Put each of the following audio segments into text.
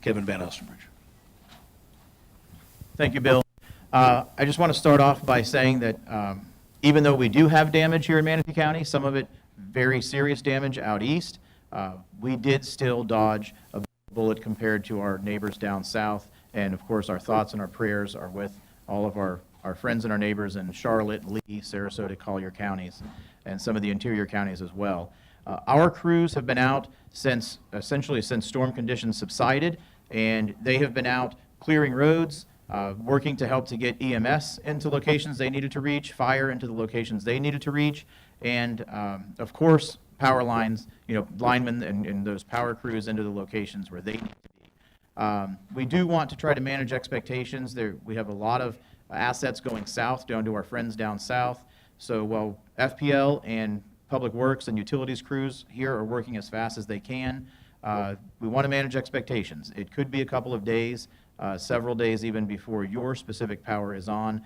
Kevin Van Ostenbridge. Thank you, Bill. I just want to start off by saying that even though we do have damage here in Manatee County, some of it very serious damage out east, we did still dodge a bullet compared to our neighbors down south. And of course, our thoughts and our prayers are with all of our friends and our neighbors in Charlotte, Lee, Sarasota, Collier counties, and some of the interior counties as well. Our crews have been out essentially since storm conditions subsided, and they have been out clearing roads, working to help to get EMS into locations they needed to reach, fire into the locations they needed to reach, and of course, power lines, linemen and those power crews into the locations where they need to be. We do want to try to manage expectations. We have a lot of assets going south down to our friends down south. So while FPL and Public Works and utilities crews here are working as fast as they can, we want to manage expectations. It could be a couple of days, several days even before your specific power is on.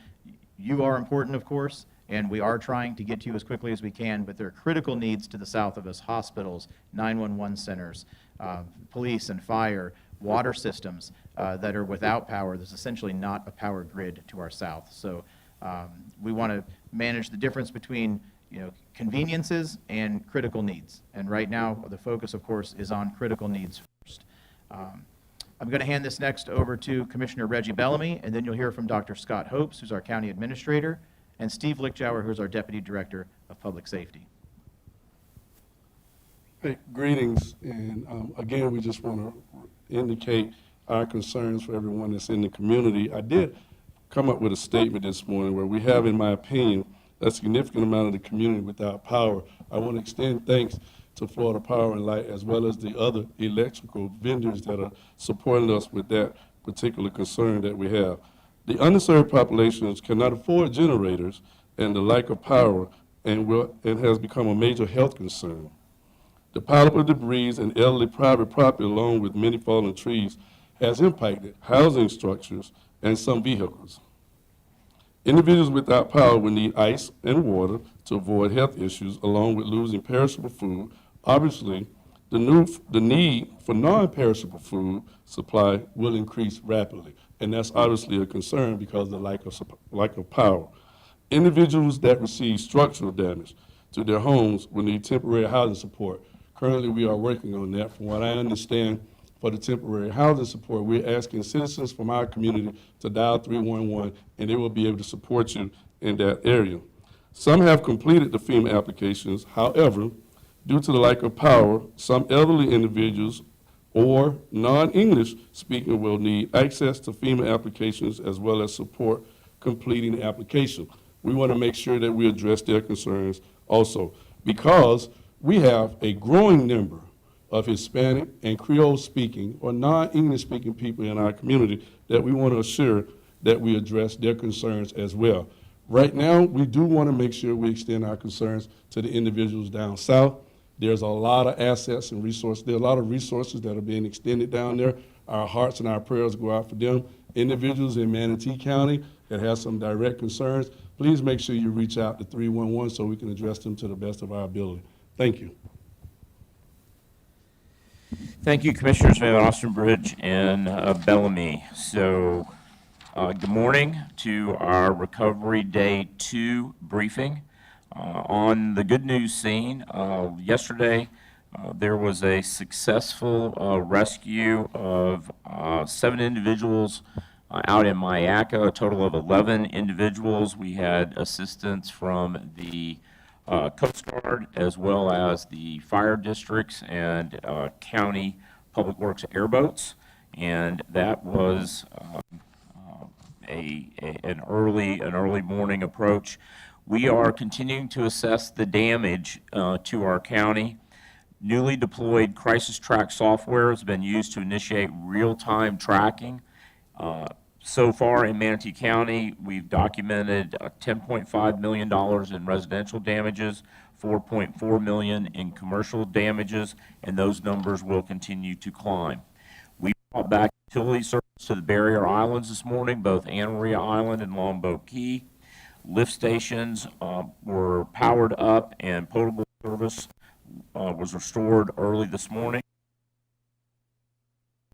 You are important, of course, and we are trying to get to you as quickly as we can, but there are critical needs to the south of us: hospitals, 911 centers, police and fire, water systems that are without power. There's essentially not a power grid to our south. So we want to manage the difference between conveniences and critical needs. And right now, the focus, of course, is on critical needs first. I'm going to hand this next over to Commissioner Reggie Bellamy, and then you'll hear from Dr. Scott Hopes, who's our county administrator, and Steve Lichtauer, who's our deputy director of public safety. Hey, greetings, and again, we just want to indicate our concerns for everyone that's in the community. I did come up with a statement this morning where we have, in my opinion, a significant amount of the community without power. I want to extend thanks to Florida Power and Light, as well as the other electrical vendors that are supporting us with that particular concern that we have. The underserved populations cannot afford generators, and the lack of power and has become a major health concern. The pileup of debris and elderly private property, along with many fallen trees, has impacted housing structures and some vehicles. Individuals without power will need ice and water to avoid health issues, along with losing perishable food. Obviously, the need for non-perishable food supply will increase rapidly, and that's obviously a concern because of the lack of power. Individuals that receive structural damage to their homes will need temporary housing support. Currently, we are working on that. From what I understand, for the temporary housing support, we're asking citizens from our community to dial 311, and they will be able to support you in that area. Some have completed the FEMA applications. However, due to the lack of power, some elderly individuals or non-English speaking will need access to FEMA applications as well as support completing the application. We want to make sure that we address their concerns also, because we have a growing number of Hispanic and Creole speaking or non-English speaking people in our community that we want to assure that we address their concerns as well. Right now, we do want to make sure we extend our concerns to the individuals down south. There's a lot of assets and resources. There are a lot of resources that are being extended down there. Our hearts and our prayers go out for them. Individuals in Manatee County that have some direct concerns, please make sure you reach out to 311 so we can address them to the best of our ability. Thank you. Thank you, Commissioners Van Ostenbridge and Bellamy. So, good morning to our Recovery Day 2 briefing. On the good news scene, yesterday there was a successful rescue of 7 individuals out in Mayaca, a total of 11 individuals. We had assistance from the Coast Guard as well as the fire districts and county public works airboats, and that was an early morning approach. We are continuing to assess the damage to our county. Newly deployed crisis track software has been used to initiate real-time tracking. So far in Manatee County, we've documented $10.5 million in residential damages, $4.4 million in commercial damages, and those numbers will continue to climb. We brought back utility service to the barrier islands this morning, both Anna Maria Island and Longboat Key. Lift stations were powered up and potable service was restored early this morning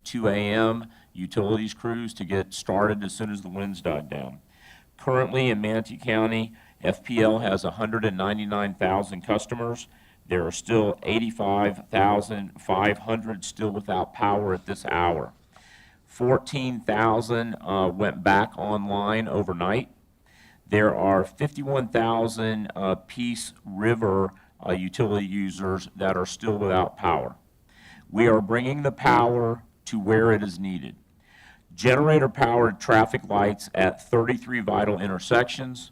2 a.m. utilities crews to get started as soon as the winds died down. Currently in Manatee County, FPL has 199,000 customers. There are still 85,500 still without power at this hour. 14,000 went back online overnight. There are 51,000 Peace River utility users that are still without power. We are bringing the power to where it is needed. Generator-powered traffic lights at 33 vital intersections.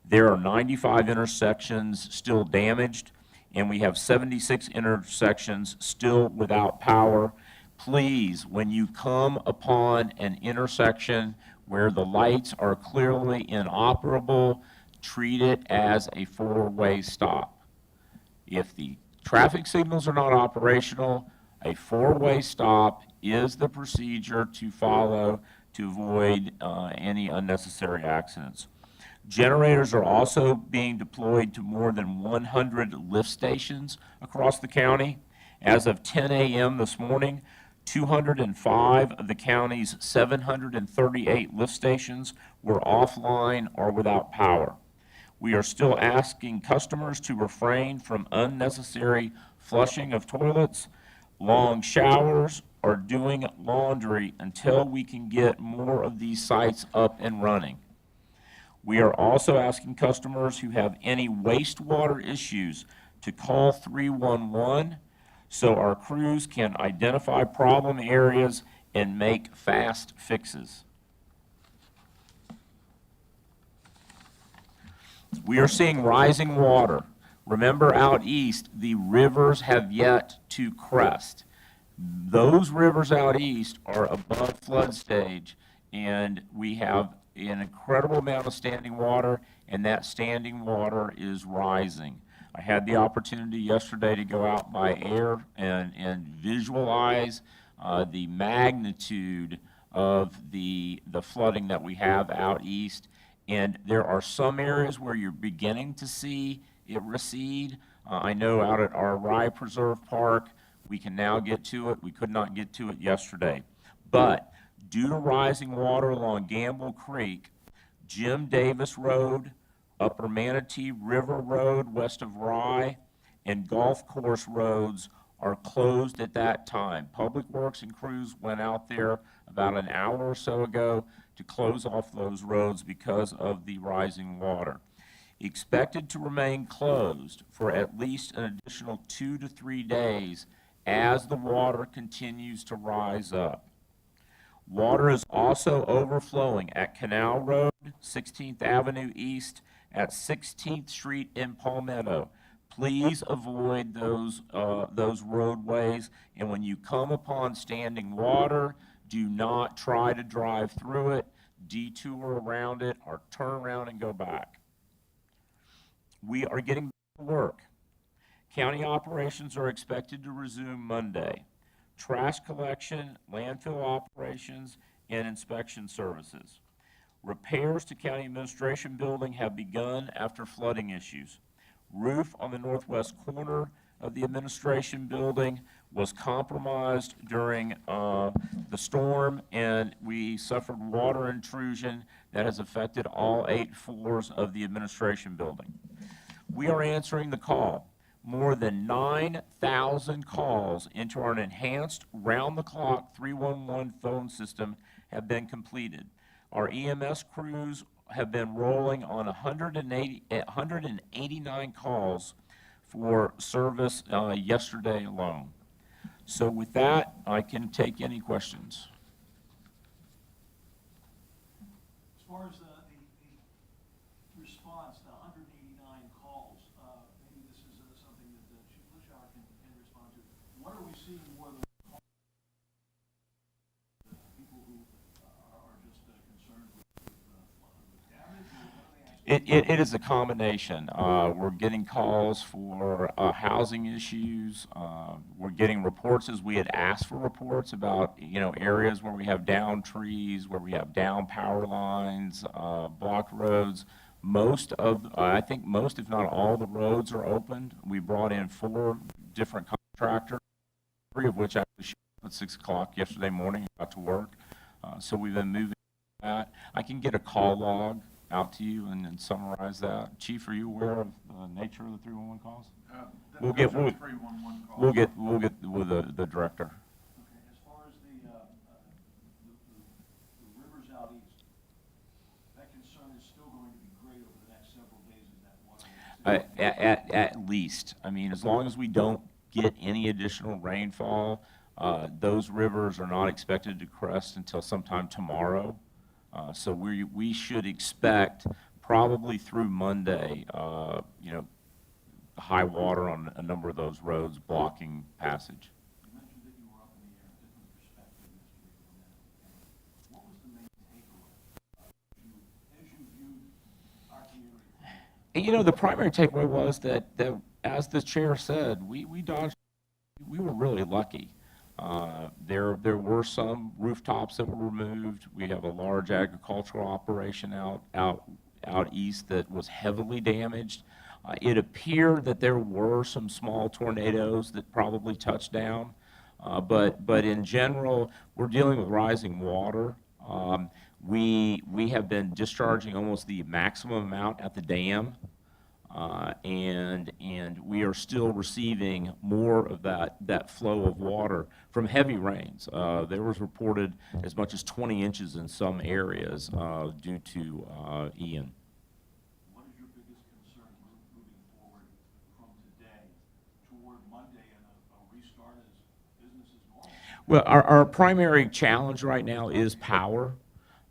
There are 95 intersections still damaged, and we have 76 intersections still without power. Please, when you come upon an intersection where the lights are clearly inoperable, treat it as a four-way stop. If the traffic signals are not operational, a four-way stop is the procedure to follow to avoid any unnecessary accidents. Generators are also being deployed to more than 100 lift stations across the county. As of 10 a.m. this morning, 205 of the county's 738 lift stations were offline or without power. We are still asking customers to refrain from unnecessary flushing of toilets, long showers, or doing laundry until we can get more of these sites up and running. We are also asking customers who have any wastewater issues to call 311 so our crews can identify problem areas and make fast fixes. We are seeing rising water. Remember, out east, the rivers have yet to crest. Those rivers out east are above flood stage, and we have an incredible amount of standing water, and that standing water is rising. I had the opportunity yesterday to go out by air and visualize the magnitude of the flooding that we have out east. And there are some areas where you're beginning to see it recede. I know out at our Rye Preserve Park, we can now get to it. We could not get to it yesterday. But due to rising water along Gamble Creek, Jim Davis Road, Upper Manatee River Road west of Rye, and Golf Course roads are closed at that time. Public Works and crews went out there about an hour or so ago to close off those roads because of the rising water. Expected to remain closed for at least an additional 2 to 3 days as the water continues to rise up. Water is also overflowing at Canal Road, 16th Avenue East, at 16th Street in Palmetto. Please avoid those roadways, and when you come upon standing water, do not try to drive through it, detour around it, or turn around and go back. We are getting back to work. County operations are expected to resume Monday. Trash collection, landfill operations, and inspection services. Repairs to County Administration Building have begun after flooding issues. Roof on the northwest corner of the Administration Building was compromised during the storm, and we suffered water intrusion that has affected all 8 floors of the Administration Building. We are answering the call. More than 9,000 calls into our enhanced round-the-clock 311 phone system have been completed. Our EMS crews have been rolling on 189 calls for service yesterday alone. So with that, I can take any questions. As far as the response, the 189 calls, maybe this is something that Chief Lishock can respond to. What are we seeing more than people who are just concerned with damage? Or what are they asking? It is a combination. We're getting calls for housing issues. We're getting reports, as we had asked for reports about, areas where we have down trees, where we have down power lines, blocked roads. I think most, if not all, the roads are opened. We brought in 4 different contractors, 3 of which actually showed at 6 o'clock yesterday morning, got to work. So we've been moving that. I can get a call log out to you and then summarize that. Chief, are you aware of the nature of the 311 calls? We'll get with the director. Okay, as far as the rivers out east, that concern is still going to be great over the next several days as that water. At least. I mean, as long as we don't get any additional rainfall, those rivers are not expected to crest until sometime tomorrow. So we should expect probably through Monday, high water on a number of those roads blocking passage. You mentioned that you were up in the air, different perspective yesterday from that. What was the main takeaway as you viewed our community? And, the primary takeaway was that as the chair said, we dodged. We were really lucky. There were some rooftops that were removed. We have a large agricultural operation out east that was heavily damaged. It appeared that there were some small tornadoes that probably touched down, but in general, we're dealing with rising water. We have been discharging almost the maximum amount at the dam. And we are still receiving more of that flow of water from heavy rains. There was reported as much as 20 inches in some areas due to Ian. What is your biggest concern moving forward from today toward Monday and a restart as business as normal? Well, our primary challenge right now is power.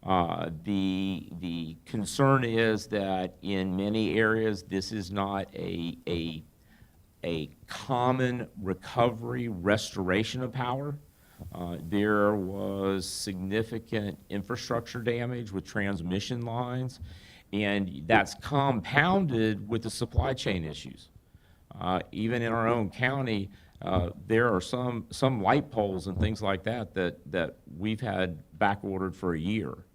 The concern is that in many areas, this is not a common recovery restoration of power. There was significant infrastructure damage with transmission lines, and that's compounded with the supply chain issues. Even in our own county, there are some light poles and things like that we've had back ordered for a year.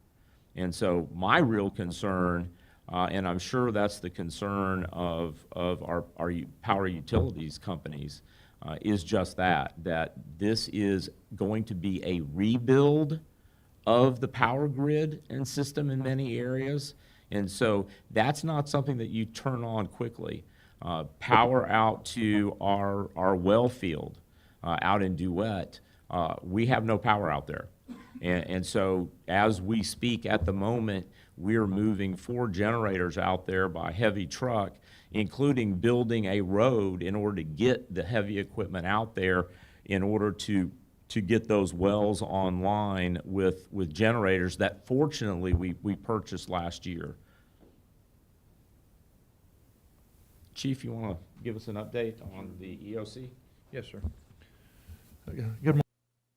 And so my real concern, and I'm sure that's the concern of our power utilities companies, is just that this is going to be a rebuild of the power grid and system in many areas. And so that's not something that you turn on quickly. Power out to our well field out in Duet, we have no power out there. And so as we speak at the moment, we're moving 4 generators out there by heavy truck, including building a road in order to get the heavy equipment out there in order to get those wells online with generators that fortunately we purchased last year. Chief, you want to give us an update on the EOC? Yes, sir. Good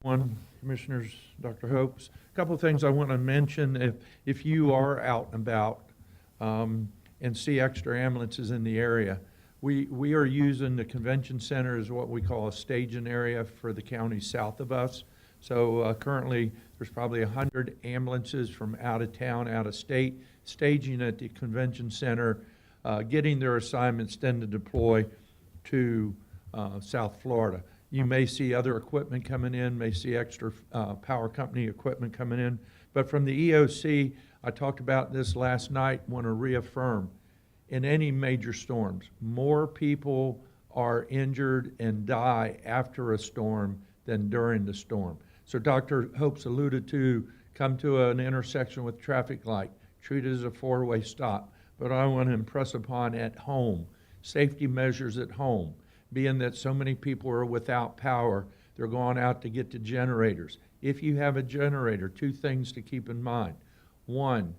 morning, Commissioners, Dr. Hopes. A couple of things I want to mention. If you are out and about and see extra ambulances in the area, we are using the convention center as what we call a staging area for the counties south of us. So currently, there's probably 100 ambulances from out of town, out of state, staging at the convention center, getting their assignments then to deploy to South Florida. You may see other equipment coming in, may see extra power company equipment coming in. But from the EOC, I talked about this last night, want to reaffirm, in any major storms, more people are injured and die after a storm than during the storm. So Dr. Hopes alluded to, come to an intersection with traffic light, treat it as a 4-way stop. But I want to impress upon at home, safety measures at home. Being that so many people are without power, they're going out to get the generators. If you have a generator, 2 things to keep in mind. 1,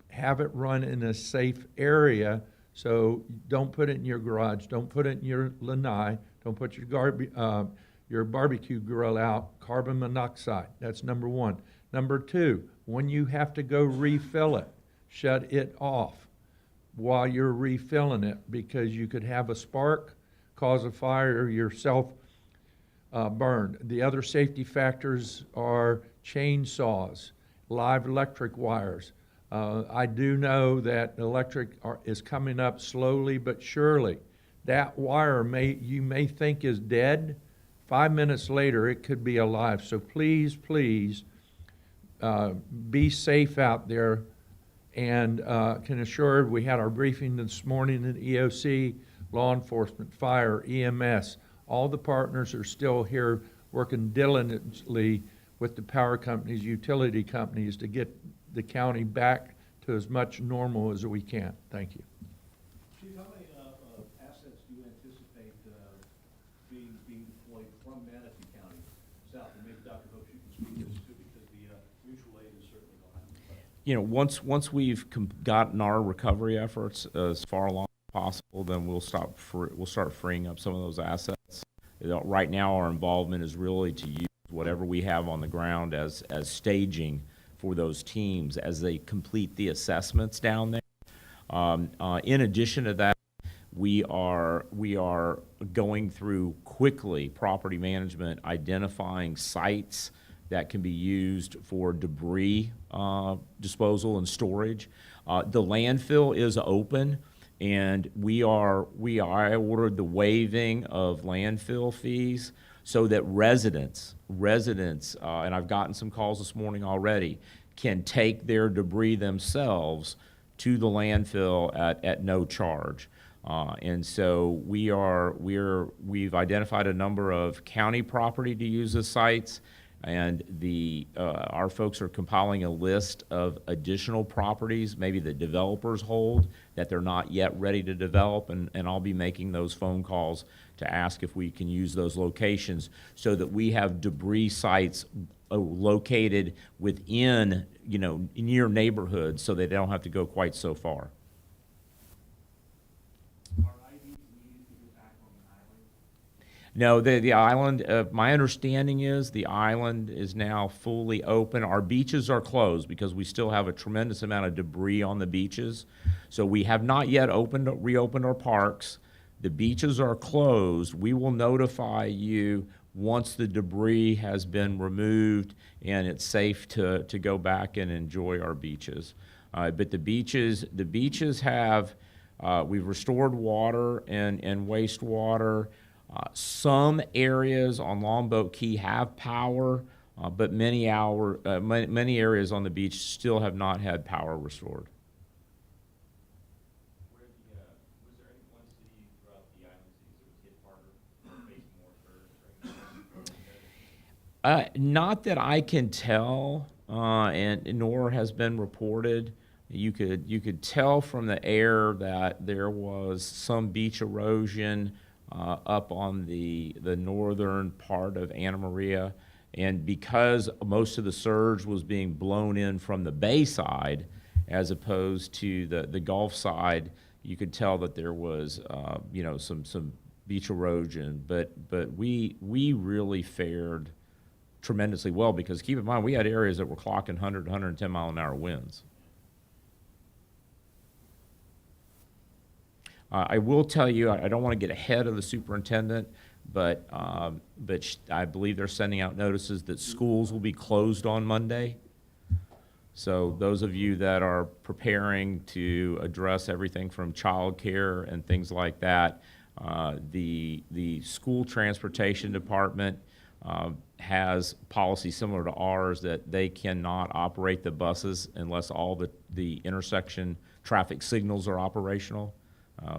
have it run in a safe area, so don't put it in your garage, don't put it in your lanai, don't put your barbecue grill out, carbon monoxide. That's number 1. Number 2, when you have to go refill it, shut it off while you're refilling it, because you could have a spark, cause a fire, yourself burned. The other safety factors are chainsaws, live electric wires. I do know that electric is coming up slowly but surely. That wire you may think is dead 5 minutes later, it could be alive. So please, please, be safe out there. And can assure, we had our briefing this morning at EOC, law enforcement, fire, EMS. All the partners are still here working diligently with the power companies, utility companies to get the county back to as much normal as we can. Thank you. Chief, how many assets do you anticipate being deployed from Manatee County south? And maybe Dr. Hopes, you can speak to this too, because the mutual aid is certainly going to have. You know, once we've gotten our recovery efforts as far along as possible, then we'll start freeing up some of those assets. Right now, our involvement is really to use whatever we have on the ground as staging for those teams as they complete the assessments down there. In addition to that, we are going through quickly property management, identifying sites that can be used for debris disposal and storage. The landfill is open, and I ordered the waiving of landfill fees so that residents, and I've gotten some calls this morning already, can take their debris themselves to the landfill at no charge. And so we've identified a number of county property to use as sites, and our folks are compiling a list of additional properties, maybe the developers hold, that they're not yet ready to develop, and I'll be making those phone calls to ask if we can use those locations so that we have debris sites located within, near neighborhoods so they don't have to go quite so far. Are IDs needed to get back on the island? No, the island, my understanding is the island is now fully open. Our beaches are closed because we still have a tremendous amount of debris on the beaches. So we have not yet reopened our parks. The beaches are closed. We will notify you once the debris has been removed and it's safe to go back and enjoy our beaches. But the beaches have, we've restored water and wastewater. Some areas on Longboat Key have power, but many areas on the beach still have not had power restored. Was there any one city throughout the island cities that was hit harder or faced more surge during the Not that I can tell, and nor has been reported. You could tell from the air that there was some beach erosion up on the northern part of Anna Maria, and because most of the surge was being blown in from the bay side as opposed to the Gulf side, you could tell that there was some beach erosion. But we really fared tremendously well, because keep in mind we had areas that were clocking 100, 110 mile an hour winds. I will tell you, I don't want to get ahead of the superintendent, but I believe they're sending out notices that schools will be closed on Monday. So those of you that are preparing to address everything from childcare and things like that, the school transportation department has policy similar to ours that they cannot operate the buses unless all the intersection traffic signals are operational.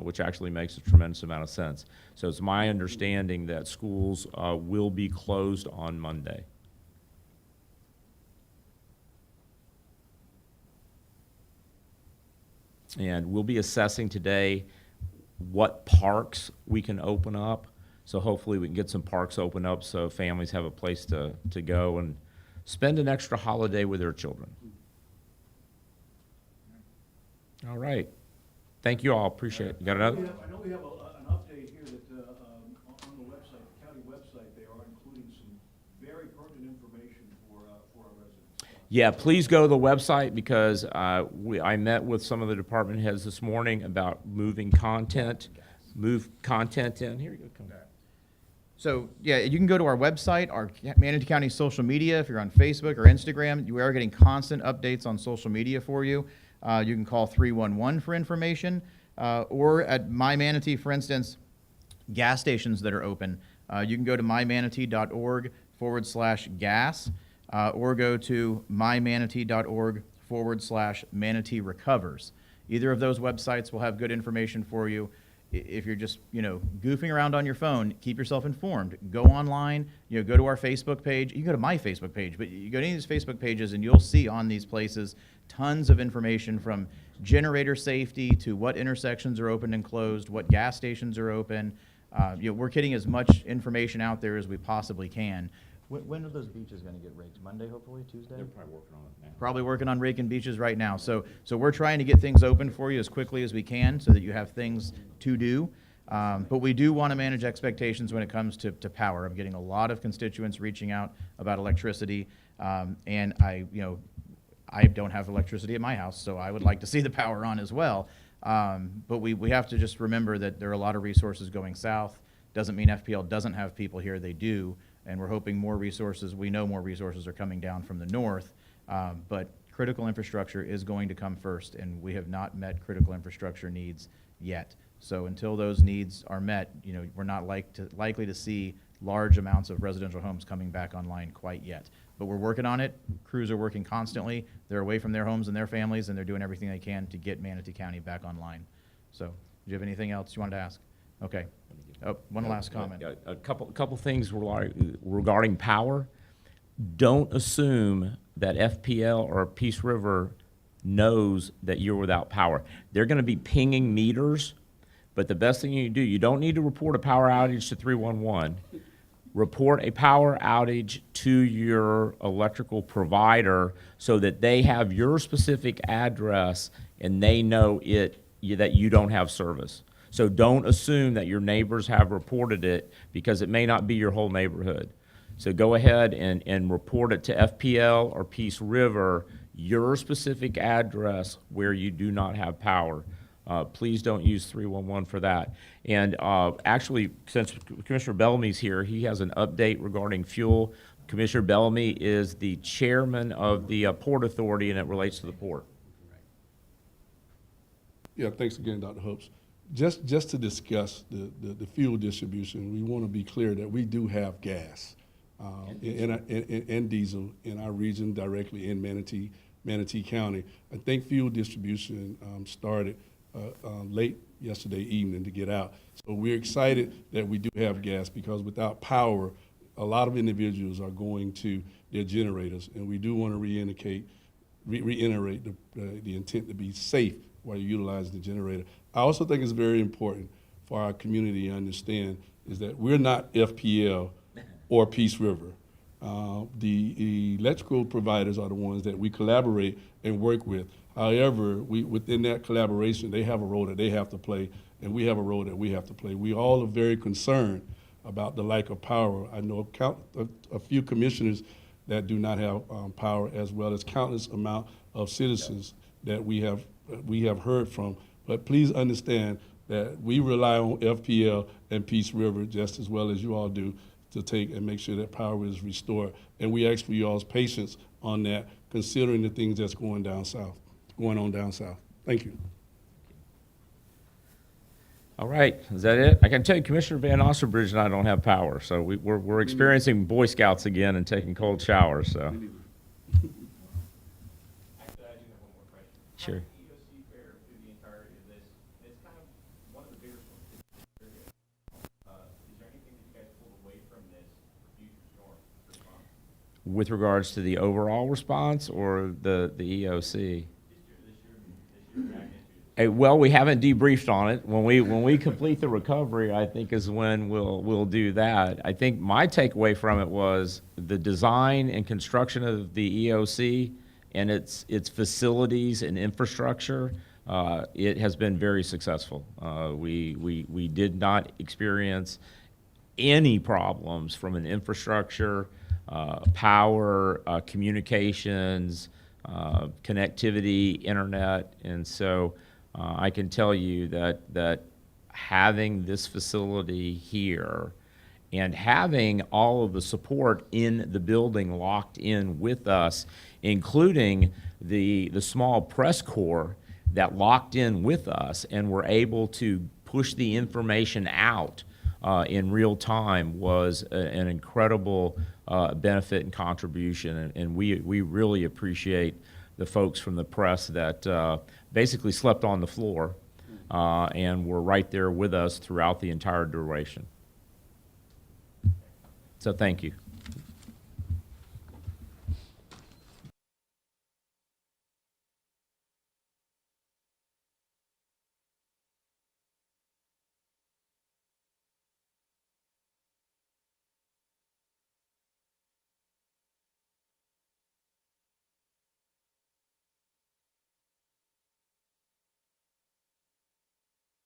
Which actually makes a tremendous amount of sense. So it's my understanding that schools will be closed on Monday. And we'll be assessing today what parks we can open up. So hopefully we can get some parks open up so families have a place to go and spend an extra holiday with their children. All right. Thank you all. Appreciate it. You got another? I know we have an update here that on the website, the county website, they are including some very pertinent information for our residents. Yeah, please go to the website, because I met with some of the department heads this morning about moving content. Move content in. Here you go. Come back. So, yeah, you can go to our website, our Manatee County social media. If you're on Facebook or Instagram, we are getting constant updates on social media for you. You can call 311 for information, or at My Manatee, for instance, gas stations that are open. You can go to mymanatee.org/gas, or go to mymanatee.org/manatee recovers. Either of those websites will have good information for you. If you're just, goofing around on your phone, keep yourself informed. Go online, go to our Facebook page. You can go to my Facebook page, but you go to any of these Facebook pages and you'll see on these places tons of information from generator safety to what intersections are open and closed, what gas stations are open. We're getting as much information out there as we possibly can. When are those beaches going to get raked? Monday, hopefully, Tuesday? They're probably working on it now. Probably working on raking beaches right now. So we're trying to get things open for you as quickly as we can so that you have things to do. But we do want to manage expectations when it comes to power. I'm getting a lot of constituents reaching out about electricity, and I don't have electricity at my house, so I would like to see the power on as well. But we have to just remember that there are a lot of resources going south. Doesn't mean FPL doesn't have people here, they do. And we're hoping more resources, we know more resources are coming down from the north, but critical infrastructure is going to come first, and we have not met critical infrastructure needs yet. So until those needs are met, we're not likely to see large amounts of residential homes coming back online quite yet. But we're working on it. Crews are working constantly. They're away from their homes and their families, and they're doing everything they can to get Manatee County back online. So, do you have anything else you wanted to ask? Okay. Oh, one last comment. A couple things regarding power. Don't assume that FPL or Peace River knows that you're without power. They're going to be pinging meters, but the best thing you do, you don't need to report a power outage to 311. Report a power outage to your electrical provider so that they have your specific address and they know that you don't have service. So don't assume that your neighbors have reported it because it may not be your whole neighborhood. So go ahead and report it to FPL or Peace River, your specific address where you do not have power. Please don't use 311 for that. And actually, since Commissioner Bellamy's here, he has an update regarding fuel. Commissioner Bellamy is the chairman of the Port Authority, and it relates to the port. Yeah, thanks again, Dr. Hopes. Just to discuss the fuel distribution, we want to be clear that we do have gas and diesel in our region directly in Manatee County. I think fuel distribution started late yesterday evening to get out. So we're excited that we do have gas because without power, a lot of individuals are going to their generators, and we do want to reiterate the intent to be safe while you're utilizing the generator. I also think it's very important for our community to understand is that we're not FPL or Peace River. The electrical providers are the ones that we collaborate and work with. However, within that collaboration, they have a role that they have to play, and we have a role that we have to play. We all are very concerned about the lack of power. I know a few commissioners that do not have power, as well as countless amount of citizens that we have heard from. But please understand that we rely on FPL and Peace River just as well as you all do to take and make sure that power is restored. And we ask for you all's patience on that, considering the things that's going on down south. Thank you. All right, is that it? I can tell you, Commissioner Van Osterbridge and I don't have power, so we're experiencing Boy Scouts again and taking cold showers. So. Actually, I do have one more question. Sure. How does the EOC fare through the entirety of this? It's kind of one of the biggest ones in this area. Is there anything that you guys pulled away from this for future storm response? With regards to the overall response or the EOC? This year magnitude. Well, we haven't debriefed on it. When we complete the recovery, I think is when we'll do that. I think my takeaway from it was the design and construction of the EOC and its facilities and infrastructure. It has been very successful. We did not experience any problems from an infrastructure, power, communications, connectivity, internet, and so. I can tell you that having this facility here and having all of the support in the building locked in with us, including the small press corps that locked in with us and were able to push the information out in real time was an incredible benefit and contribution, and we really appreciate the folks from the press that basically slept on the floor and were right there with us throughout the entire duration. So thank you.